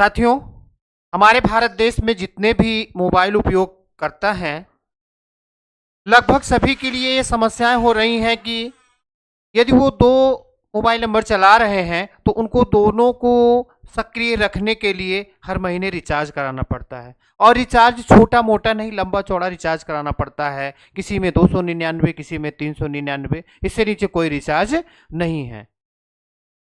साथियों, हमारे भारत देश में जितने भी मोबाइल उपयोग करता है, लगभग सभी के लिए ये समस्याएं हो रही हैं कि यदि वो दो मोबाइल नंबर चला रहे हैं तो उनको दोनों को सक्रिय रखने के लिए हर महीने रिचार्ज कराना पड़ता है। और रिचार्ज छोटा मोटा नहीं, लंबा चौड़ा रिचार्ज कराना पड़ता है। किसी में 299, किसी में 399, इससे नीचे कोई रिचार्ज नहीं है।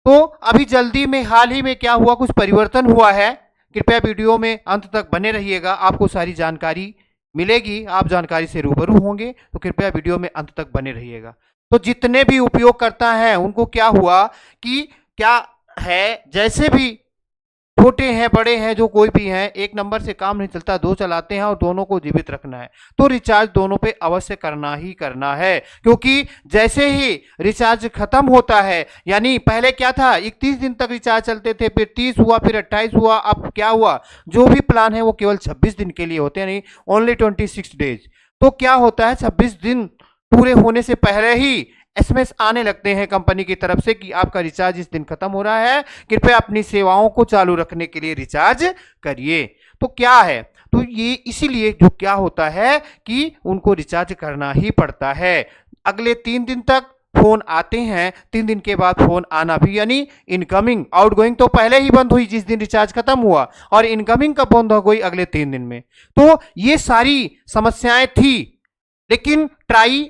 तो अभी जल्दी में हाल ही में क्या हुआ, कुछ परिवर्तन हुआ है। कृपया वीडियो में अंत तक बने रहिएगा, आपको सारी जानकारी मिलेगी, आप जानकारी से रूबरू होंगे। तो कृपया वीडियो में अंत तक बने रहिएगा। तो जितने भी उपयोग करता है उनको क्या हुआ कि क्या है, जैसे भी छोटे हैं बड़े हैं जो कोई भी हैं, एक नंबर से काम नहीं चलता, दो चलाते हैं और दोनों को जीवित रखना है, तो रिचार्ज दोनों पे अवश्य करना ही करना है। क्योंकि जैसे ही रिचार्ज खत्म होता है, यानी पहले क्या था 31 दिन तक रिचार्ज चलते थे, फिर 30 हुआ, फिर 28 हुआ, अब क्या हुआ, जो भी प्लान है वो केवल 26 दिन के लिए होते हैं, नहीं ओनली 26 डेज। तो क्या होता है, 26 दिन पूरे होने से पहले ही एसएमएस आने लगते हैं कंपनी की तरफ से कि आपका रिचार्ज इस दिन खत्म हो रहा है, कृपया अपनी सेवाओं को चालू रखने के लिए रिचार्ज करिए। तो क्या है, तो ये इसीलिए जो क्या होता है कि उनको रिचार्ज करना ही पड़ता है। अगले 3 दिन तक फोन आते हैं, 3 दिन के बाद फोन आना भी, यानी इनकमिंग, आउटगोइंग तो पहले ही बंद हुई जिस दिन रिचार्ज खत्म हुआ, और इनकमिंग कब बंद हो गई, अगले 3 दिन में। तो ये सारी समस्याएं थी, लेकिन ट्राई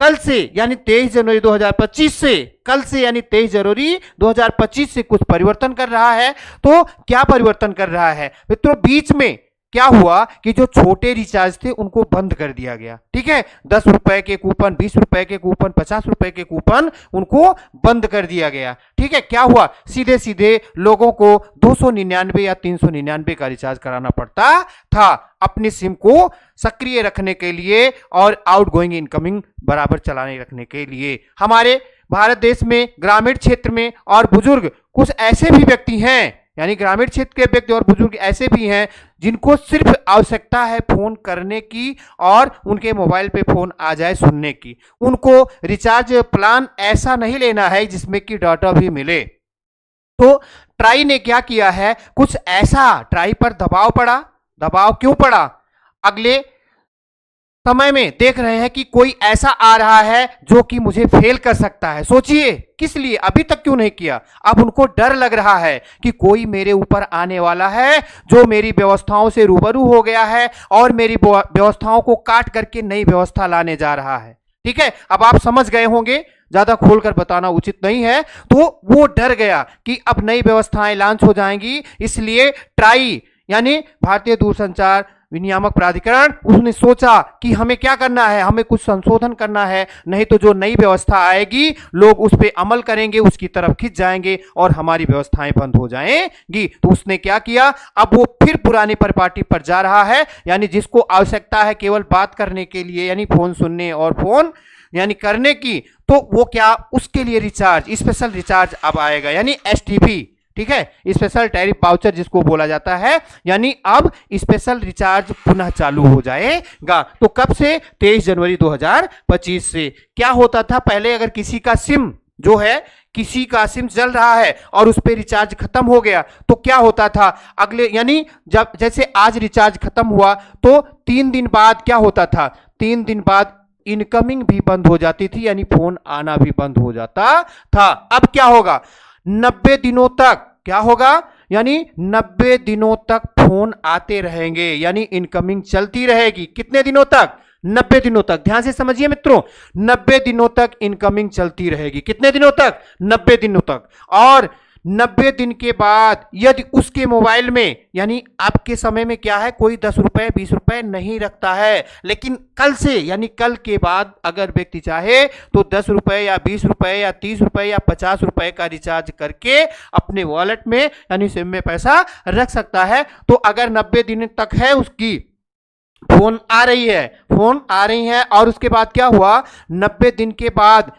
कल से यानी 23 जनवरी 2025 से, कल से यानी 23 जनवरी 2025 से कुछ परिवर्तन कर रहा है। तो क्या परिवर्तन कर रहा है मित्रों, बीच में क्या हुआ कि जो छोटे रिचार्ज थे उनको बंद कर दिया गया। ठीक है, 10 रुपए के कूपन, 20 रुपए के कूपन, 50 रुपए के कूपन, उनको बंद कर दिया गया। ठीक है, क्या हुआ, सीधे सीधे लोगों को 299 या 399 का रिचार्ज कराना पड़ता था अपनी सिम को सक्रिय रखने के लिए और आउटगोइंग इनकमिंग बराबर चलाने रखने के लिए। हमारे भारत देश में ग्रामीण क्षेत्र में और बुजुर्ग कुछ ऐसे भी व्यक्ति हैं, यानी ग्रामीण क्षेत्र के व्यक्ति और बुजुर्ग ऐसे भी हैं जिनको सिर्फ आवश्यकता है फोन करने की और उनके मोबाइल पे फोन आ जाए सुनने की। उनको रिचार्ज प्लान ऐसा नहीं लेना है जिसमें कि डाटा भी मिले। तो ट्राई ने क्या किया है, कुछ ऐसा ट्राई पर दबाव पड़ा। दबाव क्यों पड़ा, अगले समय में देख रहे हैं कि कोई ऐसा आ रहा है जो कि मुझे फेल कर सकता है। सोचिए किस लिए अभी तक क्यों नहीं किया, अब उनको डर लग रहा है कि कोई मेरे ऊपर आने वाला है जो मेरी व्यवस्थाओं से रूबरू हो गया है और मेरी व्यवस्थाओं को काट करके नई व्यवस्था लाने जा रहा है। ठीक है, अब आप समझ गए होंगे, ज्यादा खोलकर बताना उचित नहीं है। तो वो डर गया कि अब नई व्यवस्थाएं लॉन्च हो जाएंगी, इसलिए ट्राई यानी भारतीय दूरसंचार विनियामक प्राधिकरण, उसने सोचा कि हमें क्या करना है, हमें कुछ संशोधन करना है, नहीं तो जो नई व्यवस्था आएगी लोग उस पर अमल करेंगे, उसकी तरफ खिंच जाएंगे और हमारी व्यवस्थाएं बंद हो जाएंगी। तो उसने क्या किया, अब वो फिर पुरानी परिपाटी पर जा रहा है, यानी जिसको आवश्यकता है केवल बात करने के लिए, यानी फोन सुनने और फोन यानी करने की, तो वो क्या, उसके लिए रिचार्ज, स्पेशल रिचार्ज अब आएगा, यानी एसटीपी। ठीक है, स्पेशल टैरिफ वाउचर जिसको बोला जाता है, यानी अब स्पेशल रिचार्ज पुनः चालू हो जाएगा। तो कब से, 23 जनवरी 2025 से। क्या होता था पहले, अगर किसी का सिम जो है, किसी का सिम चल रहा है और उस पर रिचार्ज खत्म हो गया तो क्या होता था, अगले यानी जब जैसे आज रिचार्ज खत्म हुआ तो 3 दिन बाद क्या होता था, 3 दिन बाद इनकमिंग भी बंद हो जाती थी, यानी फोन आना भी बंद हो जाता था। अब क्या होगा, 90 दिनों तक क्या होगा, यानी 90 दिनों तक फोन आते रहेंगे, यानी इनकमिंग चलती रहेगी। कितने दिनों तक, 90 दिनों तक। ध्यान से समझिए मित्रों, 90 दिनों तक इनकमिंग चलती रहेगी। कितने दिनों तक, 90 दिनों तक। और 90 दिन के बाद यदि उसके मोबाइल में, यानी आपके समय में क्या है, कोई 10 रुपए 20 रुपए नहीं रखता है, लेकिन कल से यानी कल के बाद अगर व्यक्ति चाहे तो 10 रुपए या 20 रुपए या 30 रुपए या 50 रुपए का रिचार्ज करके अपने वॉलेट में यानी सिम में पैसा रख सकता है। तो अगर 90 दिन तक है उसकी, फोन आ रही है, फोन आ रही है, और उसके बाद क्या हुआ, 90 दिन के बाद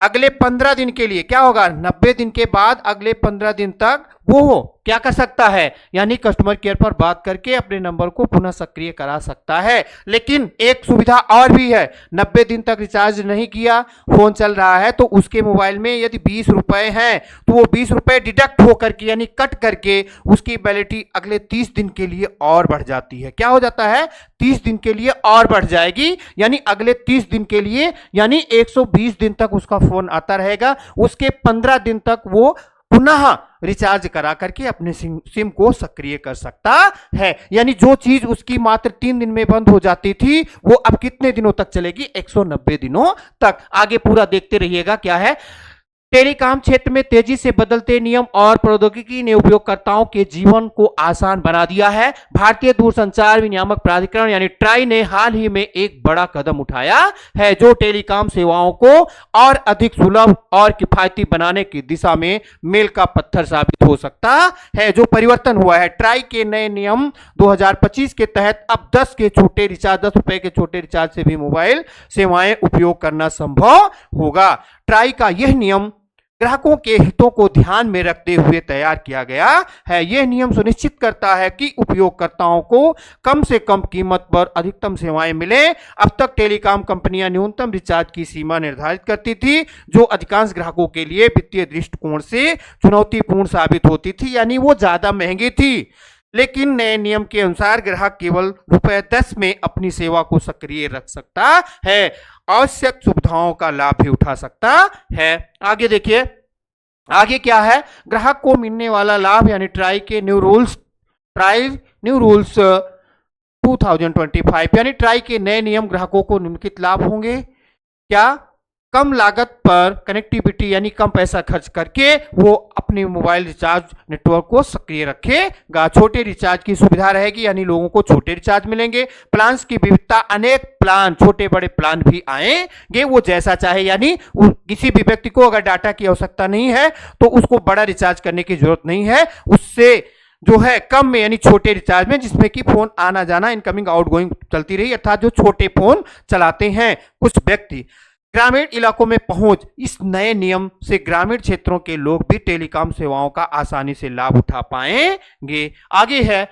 अगले 15 दिन के लिए क्या होगा, 90 दिन के बाद अगले 15 दिन तक वो क्या कर सकता है, यानी कस्टमर केयर पर बात करके अपने नंबर को पुनः सक्रिय करा सकता है। लेकिन एक सुविधा और भी है, 90 दिन तक रिचार्ज नहीं किया, फोन चल रहा है, तो उसके मोबाइल में यदि 20 रुपए हैं तो वो 20 रुपए डिडक्ट होकर के यानी कट करके उसकी वैलिडिटी अगले 30 दिन के लिए और बढ़ जाती है। क्या हो जाता है, 30 दिन के लिए और बढ़ जाएगी, यानी अगले 30 दिन के लिए यानी 120 दिन तक उसका फोन आता रहेगा। उसके 15 दिन तक वो पुनः रिचार्ज करा करके अपने सिम को सक्रिय कर सकता है। यानी जो चीज उसकी मात्र 3 दिन में बंद हो जाती थी वो अब कितने दिनों तक चलेगी, 190 दिनों तक। आगे पूरा देखते रहिएगा क्या है। टेलीकॉम क्षेत्र में तेजी से बदलते नियम और प्रौद्योगिकी ने उपयोगकर्ताओं के जीवन को आसान बना दिया है। भारतीय दूरसंचार विनियामक प्राधिकरण यानी ट्राई ने हाल ही में एक बड़ा कदम उठाया है जो टेलीकॉम सेवाओं को और अधिक सुलभ और किफायती बनाने की दिशा में मील का पत्थर साबित हो सकता है। जो परिवर्तन हुआ है, ट्राई के नए नियम 2025 के तहत अब 10 रुपए के छोटे रिचार्ज से भी मोबाइल सेवाएं उपयोग करना संभव होगा। ट्राई का यह नियम ग्राहकों के हितों को ध्यान में रखते हुए तैयार किया गया है। यह नियम सुनिश्चित करता है कि उपयोगकर्ताओं को कम से कम कीमत पर अधिकतम सेवाएं मिले। अब तक टेलीकॉम कंपनियां न्यूनतम रिचार्ज की सीमा निर्धारित करती थी, जो अधिकांश ग्राहकों के लिए वित्तीय दृष्टिकोण से चुनौतीपूर्ण साबित होती थी, यानी वो ज्यादा महंगी थी। लेकिन नए नियम के अनुसार ग्राहक केवल ₹10 में अपनी सेवा को सक्रिय रख सकता है, आवश्यक सुविधाओं का लाभ भी उठा सकता है। आगे देखिए, आगे क्या है, ग्राहक को मिलने वाला लाभ यानी ट्राई न्यू रूल्स 2025 यानी ट्राई के नए नियम ग्राहकों को निम्नलिखित लाभ होंगे। क्या, कम लागत पर कनेक्टिविटी यानी कम पैसा खर्च करके वो अपने मोबाइल रिचार्ज नेटवर्क को सक्रिय रखेगा। छोटे रिचार्ज की सुविधा रहेगी, यानी लोगों को छोटे रिचार्ज मिलेंगे। प्लान्स की विविधता, अनेक प्लान, छोटे बड़े प्लान भी आएंगे, वो जैसा चाहे, यानी किसी भी व्यक्ति को अगर डाटा की आवश्यकता नहीं है तो उसको बड़ा रिचार्ज करने की जरूरत नहीं है। उससे जो है कम में यानी छोटे रिचार्ज में, जिसमें कि फोन आना जाना इनकमिंग आउटगोइंग चलती रही, अर्थात जो छोटे फोन चलाते हैं कुछ व्यक्ति। ग्रामीण इलाकों में पहुंच, इस नए नियम से ग्रामीण क्षेत्रों के लोग भी टेलीकॉम सेवाओं का आसानी से लाभ उठा पाएंगे। आगे है,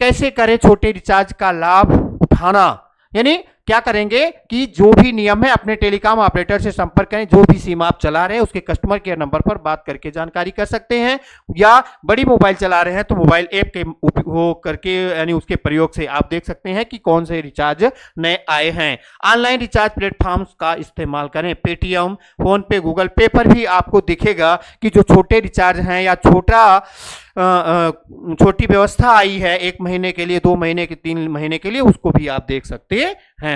कैसे करें छोटे रिचार्ज का लाभ उठाना, यानी क्या करेंगे कि जो भी नियम है अपने टेलीकॉम ऑपरेटर से संपर्क करें। जो भी सिम आप चला रहे हैं उसके कस्टमर केयर नंबर पर बात करके जानकारी कर सकते हैं, या बड़ी मोबाइल चला रहे हैं तो मोबाइल ऐप के उपयोग करके यानी उसके प्रयोग से आप देख सकते हैं कि कौन से रिचार्ज नए आए हैं। ऑनलाइन रिचार्ज प्लेटफॉर्म्स का इस्तेमाल करें, पेटीएम, फोन पे, गूगल पे पर भी आपको दिखेगा कि जो छोटे रिचार्ज हैं या छोटी व्यवस्था आई है 1 महीने के लिए, 2 महीने के, 3 महीने के लिए, उसको भी आप देख सकते हैं।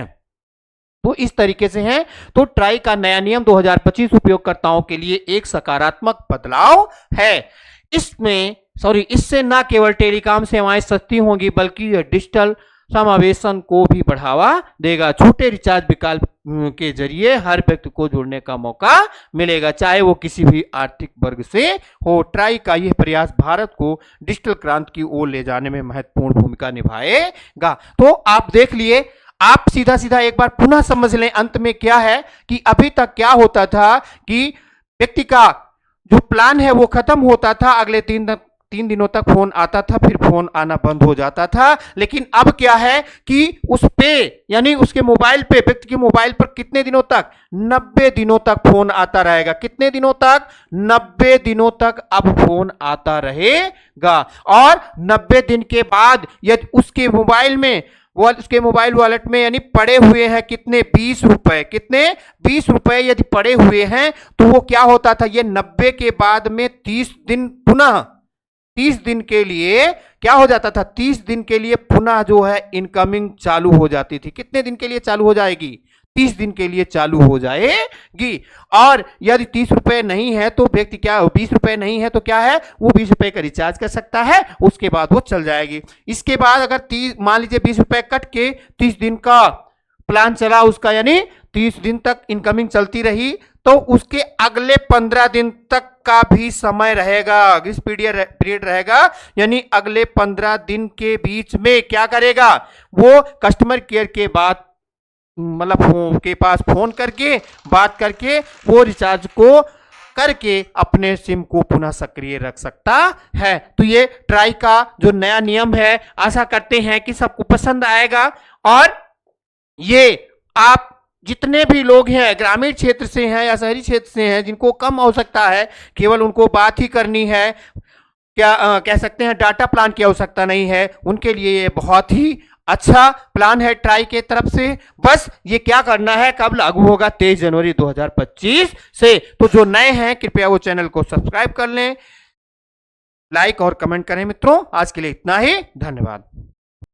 तो इस तरीके से है। तो ट्राई का नया नियम 2025 उपयोगकर्ताओं के लिए एक सकारात्मक बदलाव है। इससे न केवल टेलीकॉम सेवाएं सस्ती होंगी बल्कि यह डिजिटल समावेशन को भी बढ़ावा देगा। छोटे रिचार्ज विकल्प के जरिए हर व्यक्ति को जुड़ने का मौका मिलेगा, चाहे वो किसी भी आर्थिक वर्ग से हो। ट्राई का यह प्रयास भारत को डिजिटल क्रांति की ओर ले जाने में महत्वपूर्ण भूमिका निभाएगा। तो आप देख लिए, आप सीधा सीधा एक बार पुनः समझ लें अंत में क्या है कि अभी तक क्या होता था कि व्यक्ति का जो प्लान है वो खत्म होता था, अगले 3 दिनों तक फोन आता था, फिर फोन आना बंद हो जाता था। लेकिन अब क्या है कि उस पे यानी उसके मोबाइल पे, व्यक्ति के मोबाइल पर कितने दिनों तक, 90 दिनों तक फोन आता रहेगा। कितने दिनों तक, 90 दिनों तक अब फोन आता रहेगा। और 90 दिन के बाद यदि उसके मोबाइल वॉलेट में यानी पड़े हुए हैं कितने, 20 रुपए, कितने, 20 रुपए यदि पड़े हुए हैं तो वो क्या होता था, ये 90 के बाद में 30 दिन पुनः 30 दिन के लिए क्या हो जाता था, 30 दिन के लिए पुनः जो है इनकमिंग चालू हो जाती थी। कितने दिन के लिए चालू हो जाएगी, 30 दिन के लिए चालू हो जाएगी। और यदि 30 रुपए नहीं है तो व्यक्ति क्या, 20 रुपए नहीं है तो क्या है, वो 20 रुपए का रिचार्ज कर सकता है, उसके बाद वो चल जाएगी। इसके बाद अगर मान लीजिए 20 रुपए कट के 30 दिन का प्लान चला उसका, यानी 30 दिन तक इनकमिंग चलती रही, तो उसके अगले 15 दिन तक का भी समय रहेगा, इस पीरियड रहेगा। यानी अगले 15 दिन के बीच में क्या करेगा, वो कस्टमर केयर के बाद मतलब के पास फोन करके बात करके वो रिचार्ज को करके अपने सिम को पुनः सक्रिय रख सकता है। तो ये ट्राई का जो नया नियम है, आशा करते हैं कि सबको पसंद आएगा। और ये आप जितने भी लोग हैं, ग्रामीण क्षेत्र से हैं या शहरी क्षेत्र से हैं, जिनको कम आवश्यकता है, केवल उनको बात ही करनी है, क्या कह सकते हैं डाटा प्लान की आवश्यकता नहीं है, उनके लिए ये बहुत ही अच्छा प्लान है ट्राई के तरफ से। बस ये क्या करना है, कब लागू होगा, 23 जनवरी 2025 से। तो जो नए हैं कृपया वो चैनल को सब्सक्राइब कर लें, लाइक और कमेंट करें। मित्रों आज के लिए इतना ही, धन्यवाद।